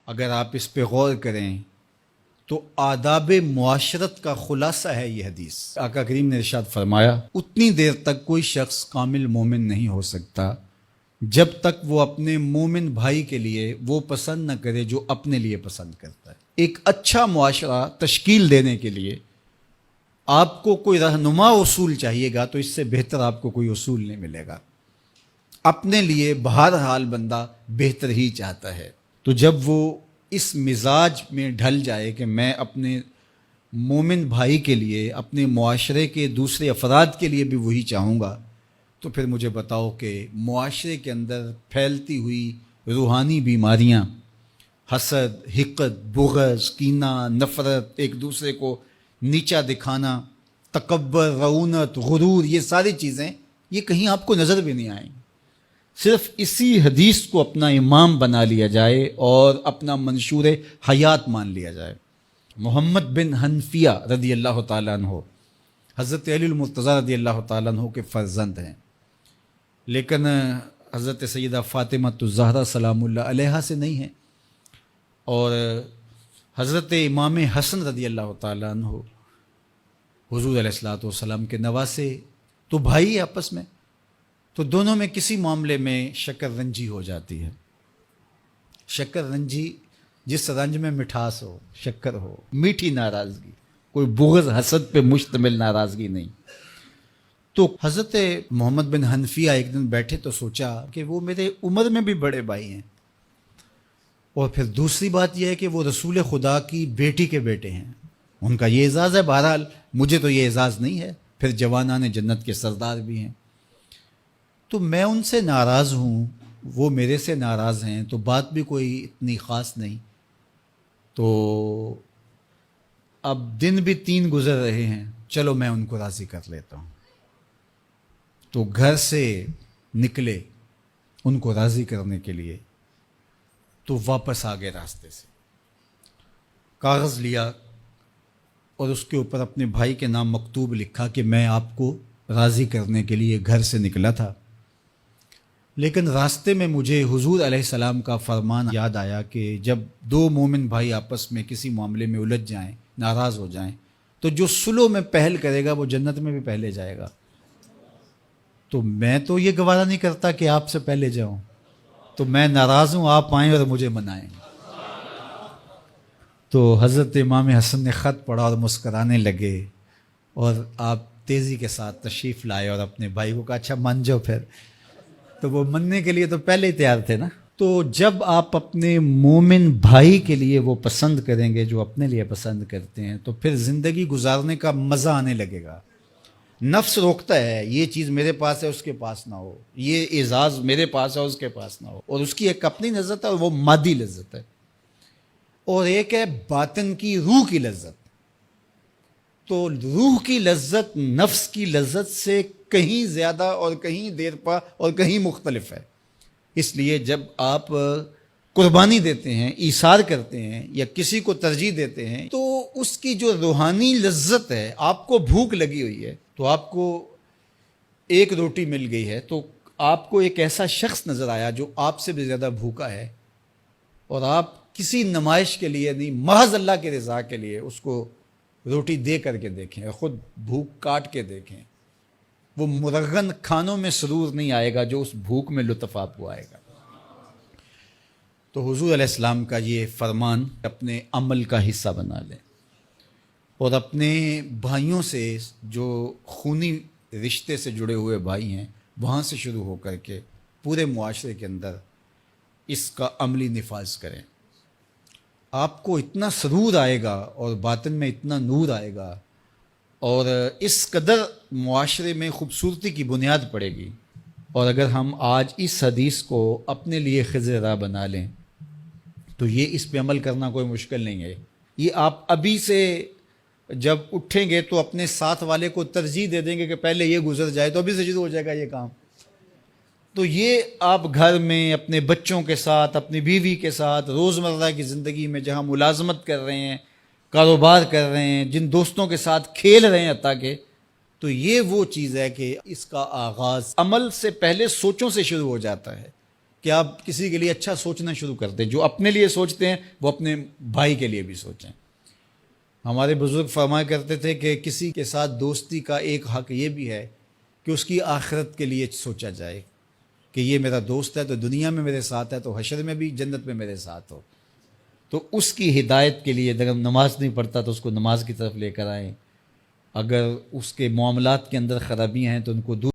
اگر آپ اس پہ غور کریں تو آداب معاشرت کا خلاصہ ہے یہ حدیث۔ آقا کریم نے ارشاد فرمایا اتنی دیر تک کوئی شخص کامل مومن نہیں ہو سکتا جب تک وہ اپنے مومن بھائی کے لیے وہ پسند نہ کرے جو اپنے لیے پسند کرتا ہے۔ ایک اچھا معاشرہ تشکیل دینے کے لیے آپ کو کوئی رہنما اصول چاہیے گا تو اس سے بہتر آپ کو کوئی اصول نہیں ملے گا۔ اپنے لیے بہرحال بندہ بہتر ہی چاہتا ہے، تو جب وہ اس مزاج میں ڈھل جائے کہ میں اپنے مومن بھائی کے لیے، اپنے معاشرے کے دوسرے افراد کے لیے بھی وہی چاہوں گا، تو پھر مجھے بتاؤ کہ معاشرے کے اندر پھیلتی ہوئی روحانی بیماریاں، حسد، حقد، بغض، کینہ، نفرت، ایک دوسرے کو نیچا دکھانا، تکبر، رعونت، غرور، یہ ساری چیزیں یہ کہیں آپ کو نظر بھی نہیں آئیں۔ صرف اسی حدیث کو اپنا امام بنا لیا جائے اور اپنا منشور حیات مان لیا جائے۔ محمد بن حنفیہ رضی اللہ تعالیٰ عنہ حضرت علی المرتضیٰ رضی اللہ تعالیٰ عنہ کے فرزند ہیں، لیکن حضرت سیدہ فاطمہ الزہرا سلام اللہ علیہا سے نہیں ہیں، اور حضرت امام حسن رضی اللہ تعالیٰ عنہ حضور علیہ الصلوۃ والسلام کے نواسے، تو بھائی آپس میں، تو دونوں میں کسی معاملے میں شکر رنجی ہو جاتی ہے۔ شکر رنجی جس رنج میں مٹھاس ہو، شکر ہو، میٹھی ناراضگی، کوئی بغض حسد پہ مشتمل ناراضگی نہیں۔ تو حضرت محمد بن حنفیہ ایک دن بیٹھے تو سوچا کہ وہ میرے عمر میں بھی بڑے بھائی ہیں، اور پھر دوسری بات یہ ہے کہ وہ رسول خدا کی بیٹی کے بیٹے ہیں، ان کا یہ اعزاز ہے، بہرحال مجھے تو یہ اعزاز نہیں ہے، پھر جوانان جنت کے سردار بھی ہیں، تو میں ان سے ناراض ہوں، وہ میرے سے ناراض ہیں، تو بات بھی کوئی اتنی خاص نہیں، تو اب دن بھی 3 گزر رہے ہیں، چلو میں ان کو راضی کر لیتا ہوں۔ تو گھر سے نکلے ان کو راضی کرنے کے لیے، تو واپس آ گئے راستے سے، کاغذ لیا اور اس کے اوپر اپنے بھائی کے نام مکتوب لکھا کہ میں آپ کو راضی کرنے کے لیے گھر سے نکلا تھا، لیکن راستے میں مجھے حضور علیہ السلام کا فرمان یاد آیا کہ جب 2 مومن بھائی آپس میں کسی معاملے میں الجھ جائیں، ناراض ہو جائیں، تو جو صلح میں پہل کرے گا وہ جنت میں بھی پہلے جائے گا۔ تو میں تو یہ گوارا نہیں کرتا کہ آپ سے پہلے جاؤں، تو میں ناراض ہوں، آپ آئیں اور مجھے منائیں۔ تو حضرت امام حسن نے خط پڑھا اور مسکرانے لگے، اور آپ تیزی کے ساتھ تشریف لائے اور اپنے بھائی کو کہا اچھا مان جاؤ پھر، تو وہ مننے کے لیے تو پہلے ہی تیار تھے نا۔ تو جب آپ اپنے مومن بھائی کے لیے وہ پسند کریں گے جو اپنے لیے پسند کرتے ہیں، تو پھر زندگی گزارنے کا مزہ آنے لگے گا۔ نفس روکتا ہے یہ چیز میرے پاس ہے اس کے پاس نہ ہو، یہ اعزاز میرے پاس ہے اس کے پاس نہ ہو، اور اس کی ایک اپنی لذت ہے اور وہ مادی لذت ہے، اور ایک ہے باطن کی روح کی لذت۔ تو روح کی لذت نفس کی لذت سے کہیں زیادہ اور کہیں دیر پا اور کہیں مختلف ہے۔ اس لیے جب آپ قربانی دیتے ہیں، ایثار کرتے ہیں یا کسی کو ترجیح دیتے ہیں، تو اس کی جو روحانی لذت ہے، آپ کو بھوک لگی ہوئی ہے، تو آپ کو ایک روٹی مل گئی ہے، تو آپ کو ایک ایسا شخص نظر آیا جو آپ سے بھی زیادہ بھوکا ہے، اور آپ کسی نمائش کے لیے نہیں، محض اللہ کے رضا کے لیے اس کو روٹی دے کر کے دیکھیں، خود بھوک کاٹ کے دیکھیں، وہ مرغن کھانوں میں سرور نہیں آئے گا جو اس بھوک میں لطف آپ کو آئے گا۔ تو حضور علیہ السلام کا یہ فرمان اپنے عمل کا حصہ بنا لیں، اور اپنے بھائیوں سے، جو خونی رشتے سے جڑے ہوئے بھائی ہیں، وہاں سے شروع ہو کر کے پورے معاشرے کے اندر اس کا عملی نفاذ کریں۔ آپ کو اتنا سرور آئے گا اور باطن میں اتنا نور آئے گا، اور اس قدر معاشرے میں خوبصورتی کی بنیاد پڑے گی۔ اور اگر ہم آج اس حدیث کو اپنے لیے خضر راہ بنا لیں تو یہ اس پہ عمل کرنا کوئی مشکل نہیں ہے۔ یہ آپ ابھی سے جب اٹھیں گے تو اپنے ساتھ والے کو ترجیح دے دیں گے کہ پہلے یہ گزر جائے، تو ابھی سے شروع ہو جائے گا یہ کام۔ تو یہ آپ گھر میں اپنے بچوں کے ساتھ، اپنی بیوی کے ساتھ، روزمرہ کی زندگی میں جہاں ملازمت کر رہے ہیں، کاروبار کر رہے ہیں، جن دوستوں کے ساتھ کھیل رہے ہیں حتیٰ کہ، تو یہ وہ چیز ہے کہ اس کا آغاز عمل سے پہلے سوچوں سے شروع ہو جاتا ہے کہ آپ کسی کے لیے اچھا سوچنا شروع کر دیں. جو اپنے لیے سوچتے ہیں وہ اپنے بھائی کے لیے بھی سوچیں. ہمارے بزرگ فرمایا کرتے تھے کہ کسی کے ساتھ دوستی کا ایک حق یہ بھی ہے کہ اس کی آخرت کے لیے سوچا جائے کہ یہ میرا دوست ہے تو دنیا میں میرے ساتھ ہے تو حشر میں بھی جنت میں میرے ساتھ ہو. تو اس کی ہدایت کے لیے اگر نماز نہیں پڑھتا تو اس کو نماز کی طرف لے کر آئیں. اگر اس کے معاملات کے اندر خرابیاں ہیں تو ان کو دور